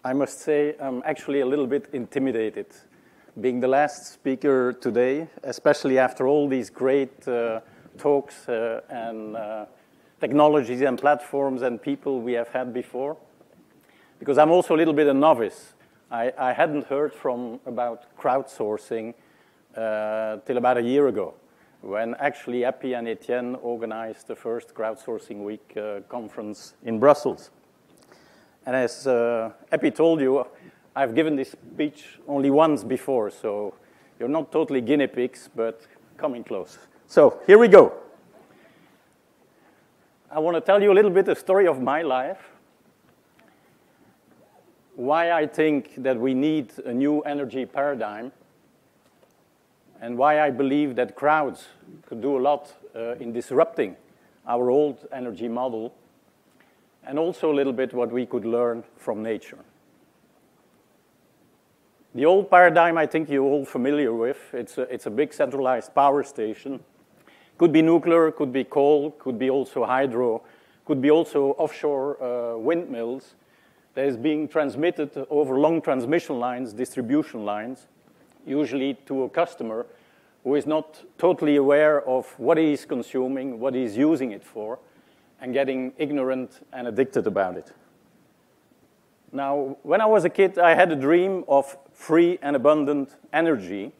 I must say I'm actually a little bit intimidated being the last speaker today, especially after all these great talks and technologies and platforms and people we have had before, because I'm also a little bit a novice. I hadn't heard about crowdsourcing till about a year ago, when actually Epi and Etienne organized the first Crowdsourcing Week conference in Brussels. And as Epi told you, I've given this speech only once before, so you're not totally guinea pigs, but coming close. So here we go. I want to tell you a little bit the story of my life, why I think that we need a new energy paradigm, and why I believe that crowds could do a lot in disrupting our old energy model, and also a little bit what we could learn from nature. The old paradigm, I think you're all familiar with. It's a big centralized power station. Could be nuclear, could be coal, could be also hydro, could be also offshore windmills that is being transmitted over long transmission lines, distribution lines, usually to a customer who is not totally aware of what he is consuming, what he is using it for, and getting ignorant and addicted about it. Now, when I was a kid, I had a dream of free and abundant energy,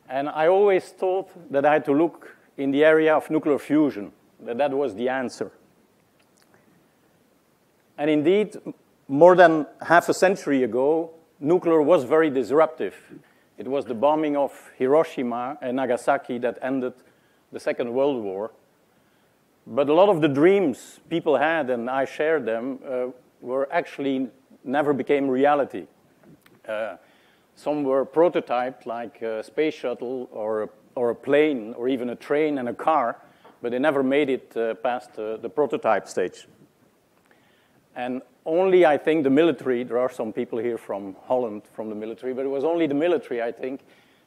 and I always thought that I had to look in the area of nuclear fusion, that was the answer. And indeed, more than half a century ago, nuclear was very disruptive. It was the bombing of Hiroshima and Nagasaki that ended the Second World War. But a lot of the dreams people had, and I shared them, were actually never became reality. Some were prototyped, like a space shuttle or a plane or even a train and a car, but they never made it past the prototype stage. And only, I think, the military, there are some people here from Holland from the military, but it was only the military, I think,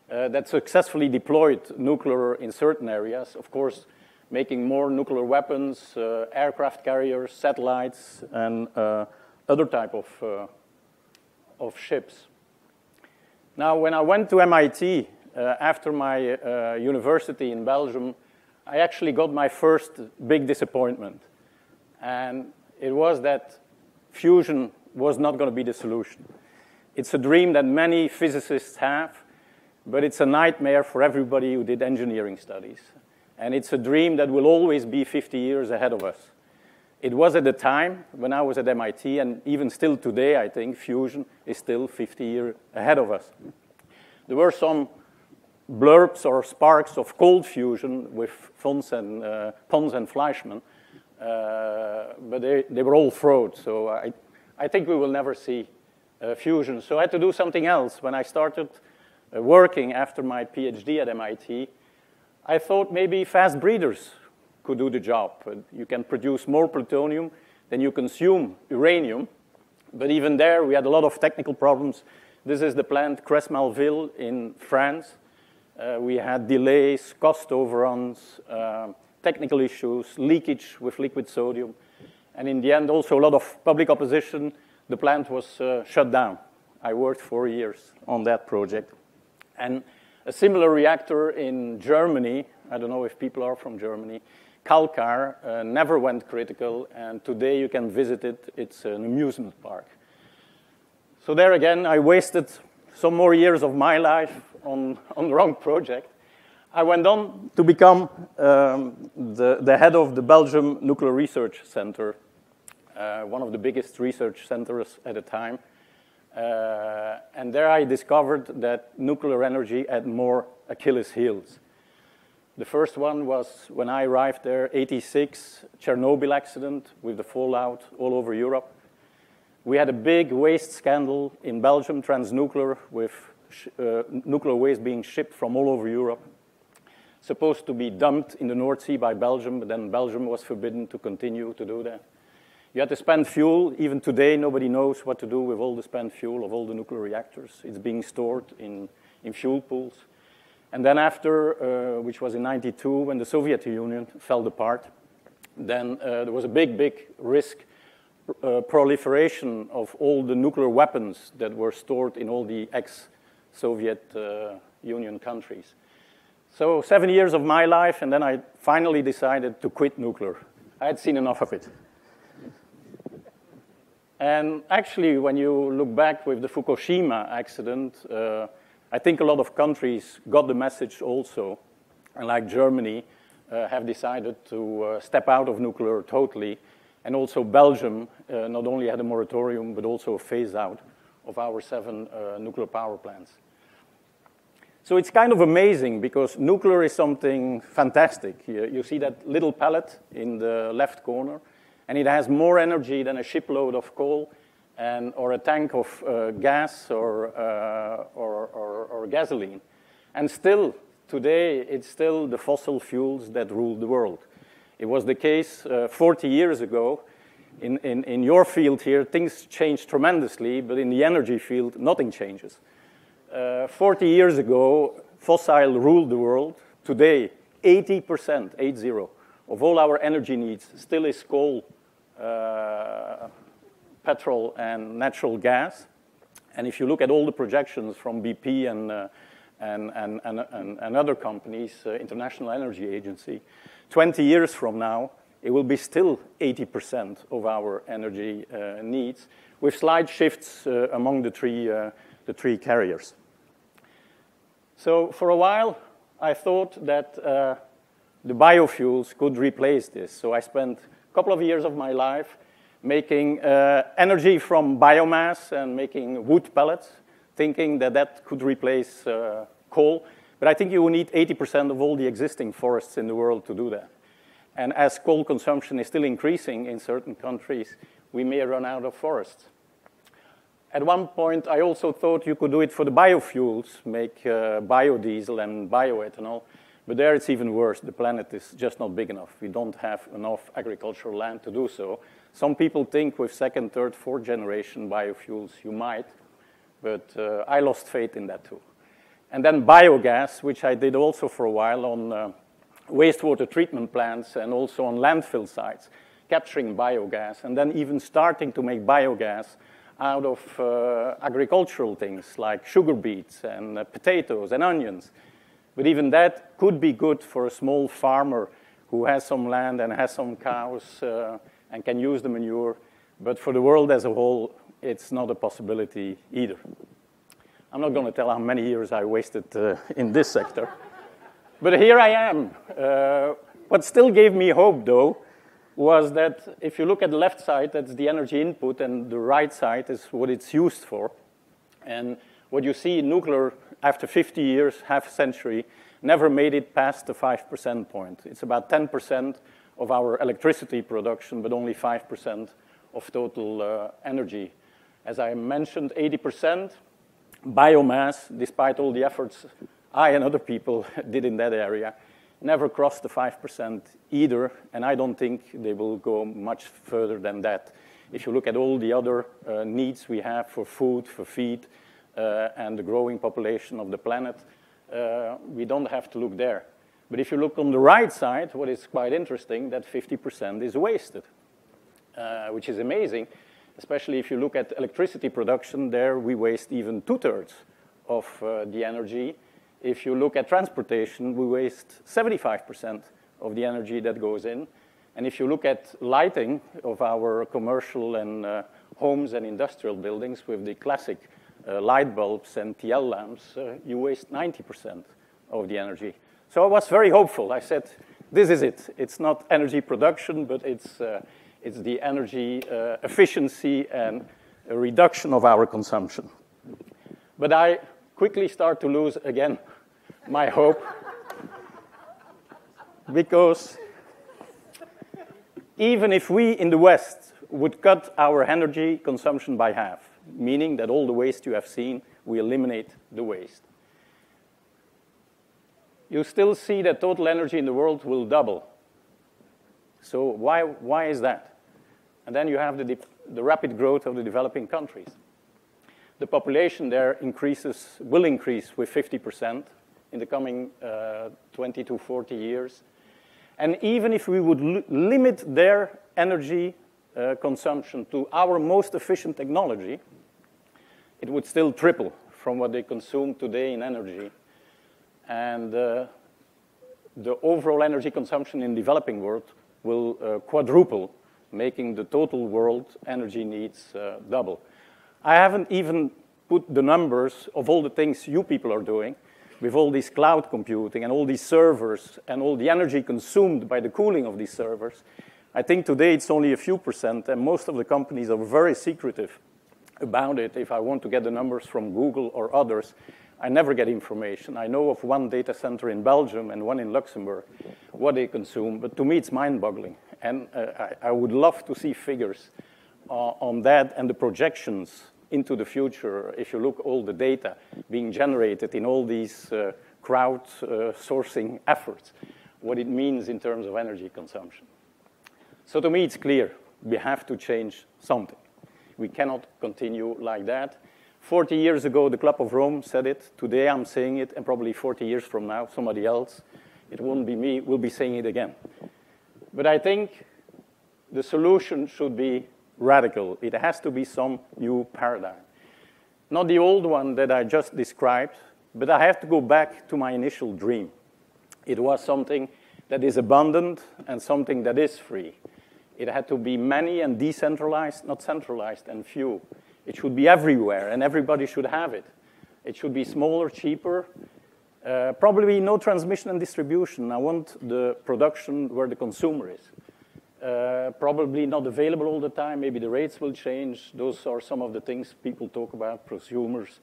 that successfully deployed nuclear in certain areas. Of course, making more nuclear weapons, aircraft carriers, satellites, and other type of ships. Now, when I went to MIT after my university in Belgium, I actually got my first big disappointment. And it was that fusion was not going to be the solution. It's a dream that many physicists have, but it's a nightmare for everybody who did engineering studies. And it's a dream that will always be 50 years ahead of us. It was at the time when I was at MIT, and even still today, I think, fusion is still 50 years ahead of us. There were some blurbs or sparks of cold fusion with Pons and Fleischmann, but they were all fraud. So I think we will never see fusion. So I had to do something else. When I started working after my PhD at MIT, I thought maybe fast breeders could do the job. You can produce more plutonium than you consume uranium. But even there, we had a lot of technical problems. This is the plant Cresmalville in France. We had delays, cost overruns, technical issues, leakage with liquid sodium. And in the end, also a lot of public opposition. The plant was shut down. I worked 4 years on that project. And a similar reactor in Germany, I don't know if people are from Germany, Kalkar, never went critical, and today you can visit it. It's an amusement park. So there again, I wasted some more years of my life on the wrong project. I went on to become the head of the Belgium Nuclear Research Center, one of the biggest research centers at the time. And there I discovered that nuclear energy had more Achilles heels. The first one was when I arrived there, 86, Chernobyl accident with the fallout all over Europe. We had a big waste scandal in Belgium, transnuclear, with nuclear waste being shipped from all over Europe. Supposed to be dumped in the North Sea by Belgium, but then Belgium was forbidden to continue to do that. You had to spend fuel. Even today, nobody knows what to do with all the spent fuel of all the nuclear reactors. It's being stored in fuel pools. And then after, which was in '92, when the Soviet Union fell apart, then there was a big, big risk proliferation of all the nuclear weapons that were stored in all the ex-Soviet Union countries. So 7 years of my life, and then I finally decided to quit nuclear. I had seen enough of it. And actually, when you look back with the Fukushima accident, I think a lot of countries got the message also, and like Germany, have decided to step out of nuclear totally. And also Belgium not only had a moratorium, but also a phase out of our 7 nuclear power plants. So it's kind of amazing because nuclear is something fantastic. You see that little pellet in the left corner, and it has more energy than a shipload of coal or a tank of gas or gasoline. And still, today, it's still the fossil fuels that rule the world. It was the case 40 years ago. In your field here, things changed tremendously, but in the energy field, nothing changes. 40 years ago, fossil ruled the world. Today, 80%, 80, of all our energy needs still is coal, petrol, and natural gas. And if you look at all the projections from BP and other companies, International Energy Agency, 20 years from now, it will be still 80% of our energy needs, with slight shifts among the three carriers. So for a while, I thought that the biofuels could replace this. So I spent a couple of years of my life making energy from biomass and making wood pellets, thinking that that could replace coal. But I think you will need 80% of all the existing forests in the world to do that. And as coal consumption is still increasing in certain countries, we may run out of forests. At one point, I also thought you could do it for the biofuels, make biodiesel and bioethanol. But there it's even worse. The planet is just not big enough. We don't have enough agricultural land to do so. Some people think with second, third, fourth generation biofuels you might. But I lost faith in that too. And then biogas, which I did also for a while on wastewater treatment plants and also on landfill sites, capturing biogas, and then even starting to make biogas out of agricultural things like sugar beets and potatoes and onions. But even that could be good for a small farmer who has some land and has some cows and can use the manure. But for the world as a whole, it's not a possibility either. I'm not going to tell how many years I wasted in this sector. But here I am. What still gave me hope, though, was that if you look at the left side, that's the energy input, and the right side is what it's used for. And what you see in nuclear, after 50 years, half a century, never made it past the 5% point. It's about 10% of our electricity production, but only 5% of total energy. As I mentioned, 80% biomass, despite all the efforts I and other people did in that area, never crossed the 5% either, and I don't think they will go much further than that. If you look at all the other needs we have for food, for feed, and the growing population of the planet, we don't have to look there. But if you look on the right side, what is quite interesting, that 50% is wasted, which is amazing, especially if you look at electricity production. There we waste even 2/3 of the energy. If you look at transportation, we waste 75% of the energy that goes in. And if you look at lighting of our commercial and homes and industrial buildings with the classic light bulbs and TL lamps, you waste 90% of the energy. So I was very hopeful. I said, this is it. It's not energy production, but it's the energy efficiency and a reduction of our consumption. But I quickly start to lose again my hope, because even if we in the West would cut our energy consumption by half, meaning that all the waste you have seen, we eliminate the waste, you still see that total energy in the world will double. So why is that? And then you have the rapid growth of the developing countries. The population there will increase with 50% in the coming 20 to 40 years. And even if we would limit their energy consumption to our most efficient technology, it would still triple from what they consume today in energy. And the overall energy consumption in the developing world will quadruple, making the total world energy needs double. I haven't even put the numbers of all the things you people are doing with all this cloud computing and all these servers and all the energy consumed by the cooling of these servers. I think today it's only a few percent, and most of the companies are very secretive about it. If I want to get the numbers from Google or others, I never get information. I know of one data center in Belgium and one in Luxembourg, what they consume, but to me it's mind-boggling. And I would love to see figures on that and the projections into the future. If you look at all the data being generated in all these crowdsourcing efforts, what it means in terms of energy consumption. So to me, it's clear. We have to change something. We cannot continue like that. 40 years ago, the Club of Rome said it. Today, I'm saying it, and probably 40 years from now, somebody else, it won't be me, will be saying it again. But I think the solution should be radical. It has to be some new paradigm. Not the old one that I just described, but I have to go back to my initial dream. It was something that is abundant and something that is free. It had to be many and decentralized, not centralized and few. It should be everywhere, and everybody should have it. It should be smaller, cheaper, probably no transmission and distribution. I want the production where the consumer is. Probably not available all the time. Maybe the rates will change. Those are some of the things people talk about, prosumers.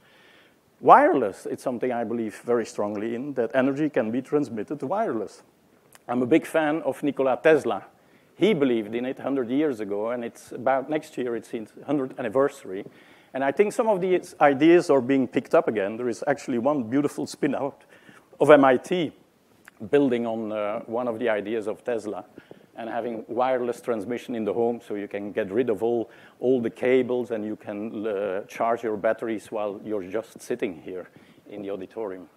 Wireless, it's something I believe very strongly in, that energy can be transmitted wireless. I'm a big fan of Nikola Tesla. He believed in it 100 years ago, and it's about next year, it's his 100th anniversary. And I think some of these ideas are being picked up again. There is actually one beautiful spin-out of MIT building on one of the ideas of Tesla and having wireless transmission in the home so you can get rid of all the cables and you can charge your batteries while you're just sitting here in the auditorium.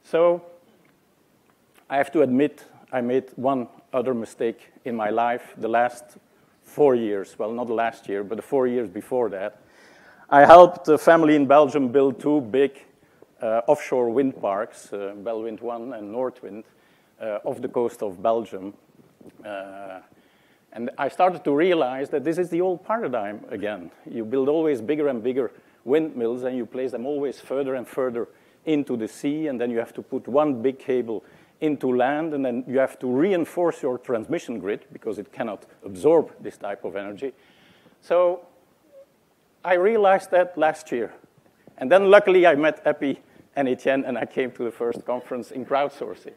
So I have to admit I made one other mistake in my life the last 4 years. Well, not the last year, but the 4 years before that. I helped a family in Belgium build 2 big offshore wind parks, Belwind 1 and Noordwind, off the coast of Belgium. And I started to realize that this is the old paradigm again. You build always bigger and bigger windmills, and you place them always further and further into the sea, and then you have to put one big cable into land, and then you have to reinforce your transmission grid because it cannot absorb this type of energy. So I realized that last year. And then luckily I met Epi and Etienne, and I came to the first conference in crowdsourcing.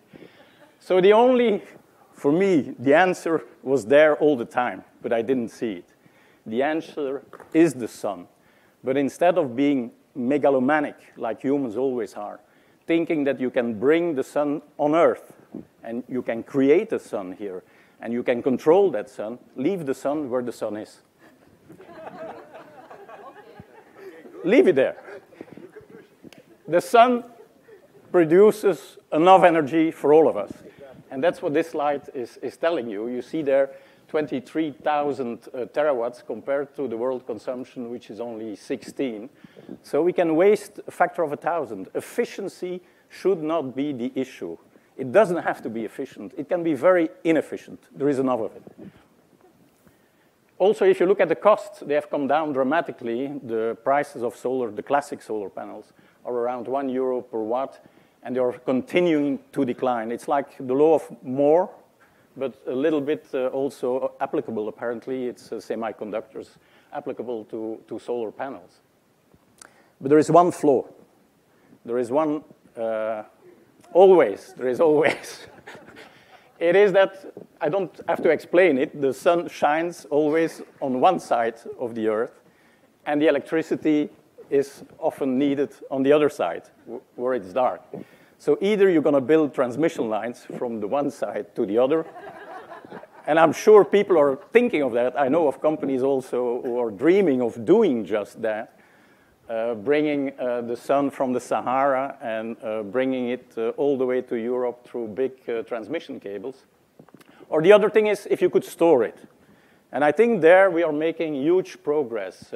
So for me, the answer was there all the time, but I didn't see it. The answer is the sun. But instead of being megalomaniac, like humans always are, thinking that you can bring the sun on Earth, and you can create a sun here, and you can control that sun, leave the sun where the sun is. Leave it there. The sun produces enough energy for all of us. And that's what this slide is telling you. You see there 23,000 terawatts compared to the world consumption, which is only 16. So we can waste a factor of 1,000. Efficiency should not be the issue. It doesn't have to be efficient. It can be very inefficient. There is enough of it. Also, if you look at the costs, they have come down dramatically. The prices of solar, the classic solar panels, are around €1 per watt, and they are continuing to decline. It's like the law of Moore, but a little bit also applicable, apparently. It's semiconductors applicable to solar panels. But there is one flaw. There is one, always, there is always. It is that, I don't have to explain it, the sun shines always on one side of the Earth, and the electricity is often needed on the other side, where it's dark. So either you're going to build transmission lines from the one side to the other, and I'm sure people are thinking of that. I know of companies also who are dreaming of doing just that, bringing the sun from the Sahara and bringing it all the way to Europe through big transmission cables. Or the other thing is if you could store it. And I think there we are making huge progress.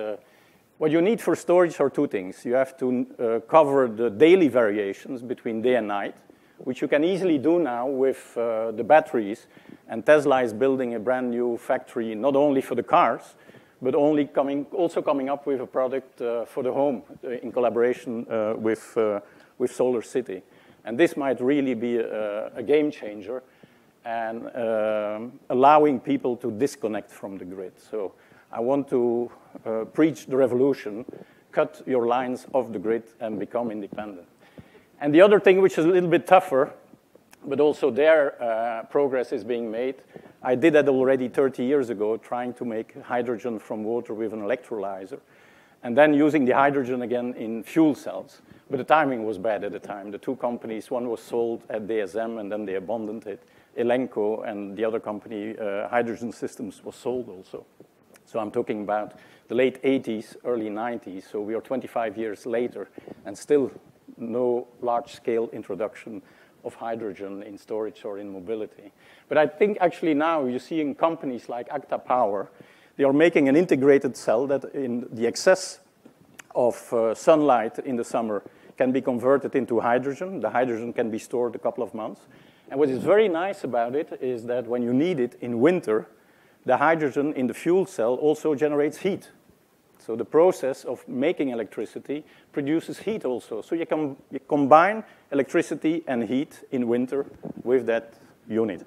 What you need for storage are two things. You have to cover the daily variations between day and night, which you can easily do now with the batteries. And Tesla is building a brand new factory, not only for the cars, but also coming up with a product for the home in collaboration with Solar City. And this might really be a game changer and allowing people to disconnect from the grid. So I want to preach the revolution, cut your lines off the grid and become independent. And the other thing, which is a little bit tougher, but also there progress is being made. I did that already 30 years ago, trying to make hydrogen from water with an electrolyzer, and then using the hydrogen again in fuel cells. But the timing was bad at the time. The two companies, one was sold at DSM, and then they abandoned it. Elenco, and the other company, Hydrogen Systems, was sold also. So I'm talking about the late 80s, early 90s. So we are 25 years later, and still no large-scale introduction of hydrogen in storage or in mobility. But I think actually now you see in companies like Acta Power, they are making an integrated cell that in the excess of sunlight in the summer can be converted into hydrogen. The hydrogen can be stored a couple of months. And what is very nice about it is that when you need it in winter, the hydrogen in the fuel cell also generates heat. So the process of making electricity produces heat also. So you combine electricity and heat in winter with that unit.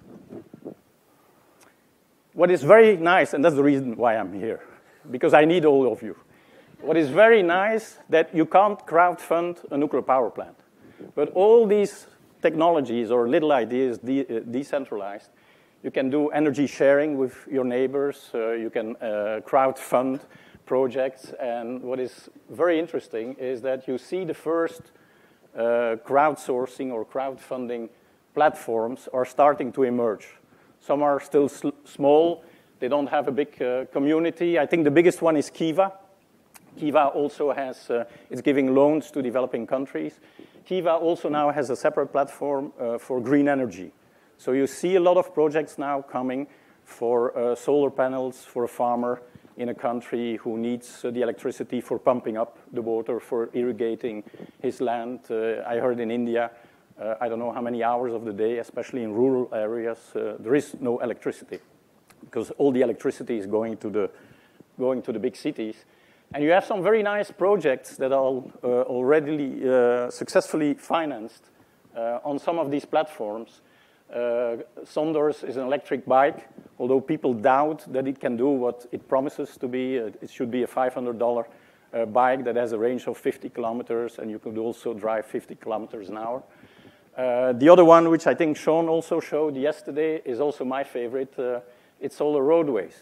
What is very nice, and that's the reason why I'm here, because I need all of you. What is very nice that you can't crowdfund a nuclear power plant. But all these technologies or little ideas decentralized, you can do energy sharing with your neighbors, you can crowdfund projects, and what is very interesting is that you see the first crowdsourcing or crowdfunding platforms are starting to emerge. Some are still small, they don't have a big community. I think the biggest one is Kiva. Kiva also has, is giving loans to developing countries. Kiva also now has a separate platform for green energy. So you see a lot of projects now coming for solar panels for a farmer in a country who needs the electricity for pumping up the water, for irrigating his land. I heard in India, I don't know how many hours of the day, especially in rural areas, there is no electricity because all the electricity is going to the big cities. And you have some very nice projects that are already successfully financed on some of these platforms. Sondors is an electric bike, although people doubt that it can do what it promises to be. It should be a $500 bike that has a range of 50 kilometers, and you could also drive 50 kilometers an hour. The other one, which I think Sean also showed yesterday, is also my favorite. It's solar roadways,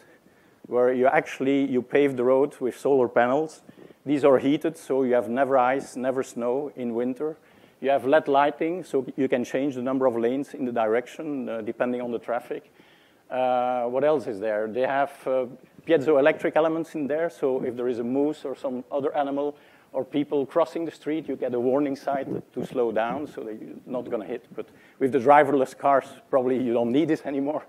where you pave the road with solar panels. These are heated, so you have never ice, never snow in winter. You have LED lighting, so you can change the number of lanes in the direction depending on the traffic. What else is there? They have piezoelectric elements in there, so if there is a moose or some other animal or people crossing the street, you get a warning sign to slow down so that you're not going to hit. But with the driverless cars, probably you don't need this anymore.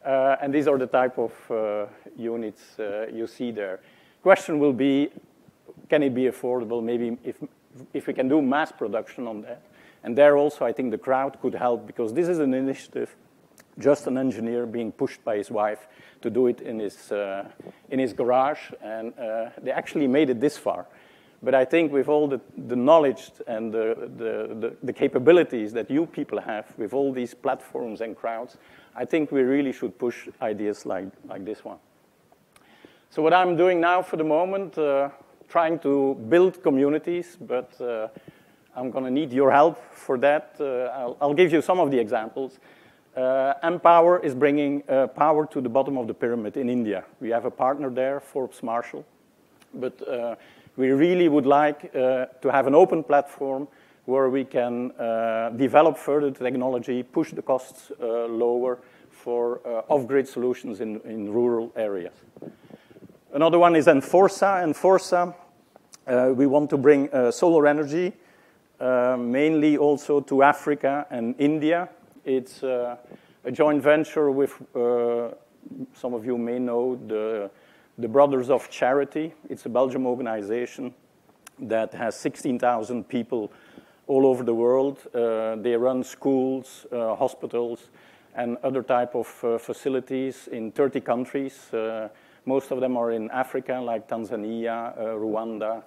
And these are the type of units you see there. Question will be, can it be affordable? Maybe if we can do mass production on that. And there also, I think the crowd could help, because this is an initiative, just an engineer being pushed by his wife to do it in his garage, and they actually made it this far. But I think with all the knowledge and the capabilities that you people have with all these platforms and crowds, I think we really should push ideas like this one. So what I'm doing now for the moment, trying to build communities, but I'm going to need your help for that. I'll give you some of the examples. Empower is bringing power to the bottom of the pyramid in India. We have a partner there, Forbes Marshall. But we really would like to have an open platform where we can develop further technology, push the costs lower for off-grid solutions in rural areas. Another one is Enforza. Enforza, we want to bring solar energy, mainly also to Africa and India. It's a joint venture with Some of you may know the Brothers of Charity. It's a Belgian organization that has 16,000 people all over the world. They run schools, hospitals, and other type of facilities in 30 countries. Most of them are in Africa, like Tanzania, Rwanda,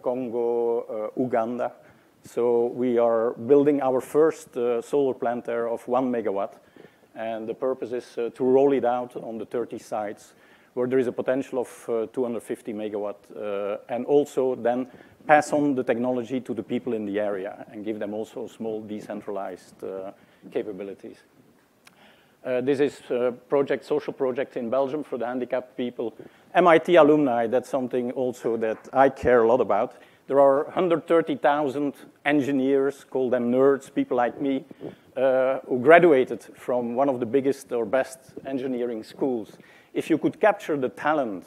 Congo, Uganda. So we are building our first solar plant there of 1 megawatt. And the purpose is to roll it out on the 30 sites where there is a potential of 250 megawatt, and also then pass on the technology to the people in the area and give them also small decentralized capabilities. This is a social project in Belgium for the handicapped people. MIT alumni, that's something also that I care a lot about. There are 130,000 engineers, call them nerds, people like me, who graduated from one of the biggest or best engineering schools. If you could capture the talent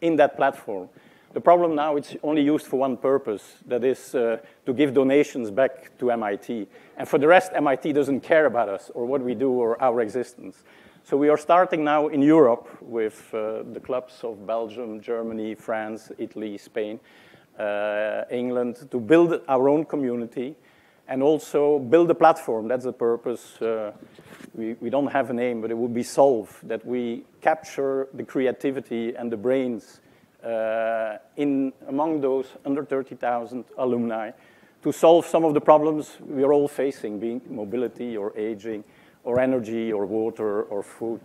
in that platform, the problem now, it's only used for one purpose, that is to give donations back to MIT. And for the rest, MIT doesn't care about us or what we do or our existence. So we are starting now in Europe with the clubs of Belgium, Germany, France, Italy, Spain, England, to build our own community and also build a platform. That's the purpose. We don't have a name, but it would be Solve, that we capture the creativity and the brains among those under 30,000 alumni to solve some of the problems we are all facing, being mobility or aging or energy or water or food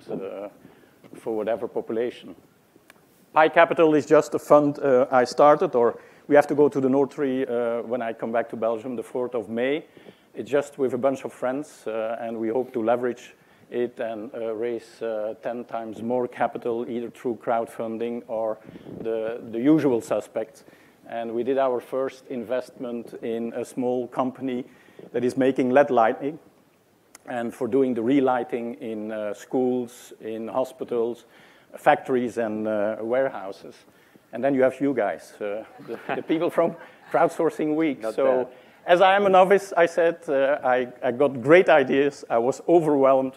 for whatever population. Pi Capital is just a fund I started, or we have to go to the notary when I come back to Belgium the 4th of May. It's just with a bunch of friends, and we hope to leverage it and raise 10 times more capital, either through crowdfunding or the usual suspects. And we did our first investment in a small company that is making LED lighting, and for doing the relighting in schools, in hospitals, factories, and warehouses. And then you have you guys, the people from Crowdsourcing Week. Not so bad. As I am a novice, I said I got great ideas. I was overwhelmed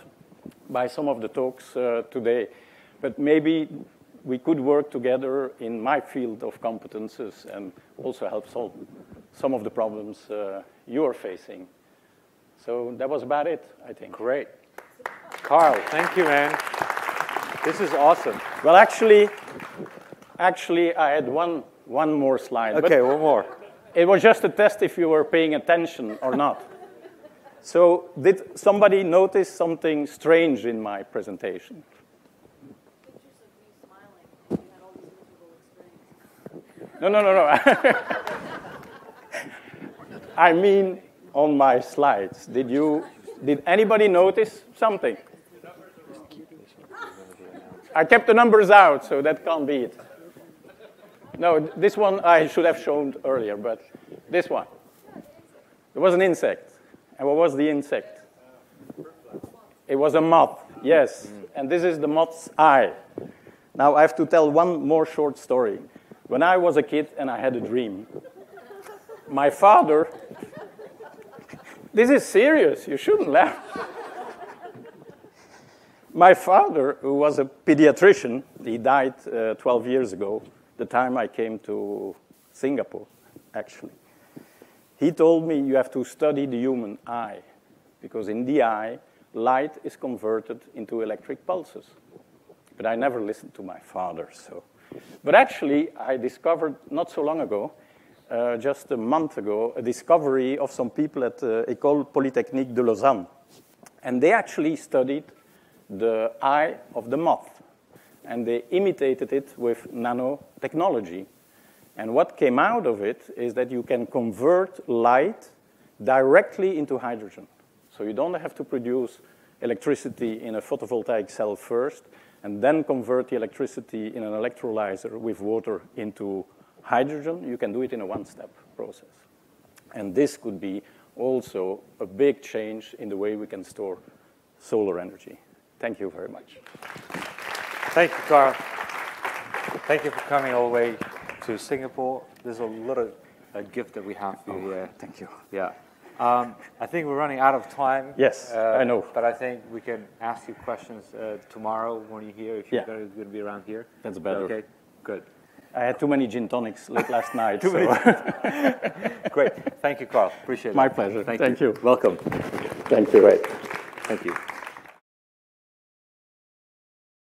by some of the talks today. But maybe we could work together in my field of competences and also help solve some of the problems you are facing. So that was about it, I think. Great. Carl, thank you, man. This is awesome. Well, actually, I had one more slide. Okay, one more. It was just a test if you were paying attention or not. So did somebody notice something strange in my presentation? No. I mean on my slides. Did anybody notice something? I kept the numbers out, so that can't be it. No, this one I should have shown earlier, but this one. There was an insect. And what was the insect? It was a moth, yes. And this is the moth's eye. Now I have to tell one more short story. When I was a kid and I had a dream, my father, this is serious, you shouldn't laugh. My father, who was a pediatrician, he died 12 years ago, the time I came to Singapore, actually. He told me you have to study the human eye, because in the eye, light is converted into electric pulses. But I never listened to my father, so. But actually, I discovered not so long ago, just a month ago, a discovery of some people at École Polytechnique de Lausanne. And they actually studied the eye of the moth. And they imitated it with nanotechnology. And what came out of it is that you can convert light directly into hydrogen. So you don't have to produce electricity in a photovoltaic cell first, and then convert the electricity in an electrolyzer with water into hydrogen. You can do it in a one-step process. And this could be also a big change in the way we can store solar energy. Thank you very much. Thank you, Carl. Thank you for coming all the way to Singapore. There's a lot of a gift that we have for you here. Thank you. Yeah. I think we're running out of time. Yes, I know. But I think we can ask you questions tomorrow when you're here, if you're going to be around here. That's better. Okay, good. I had too many gin tonics late last night. Great. Thank you, Carl. Appreciate it. My pleasure. Thank you. Welcome. Thank you. Great. Thank you.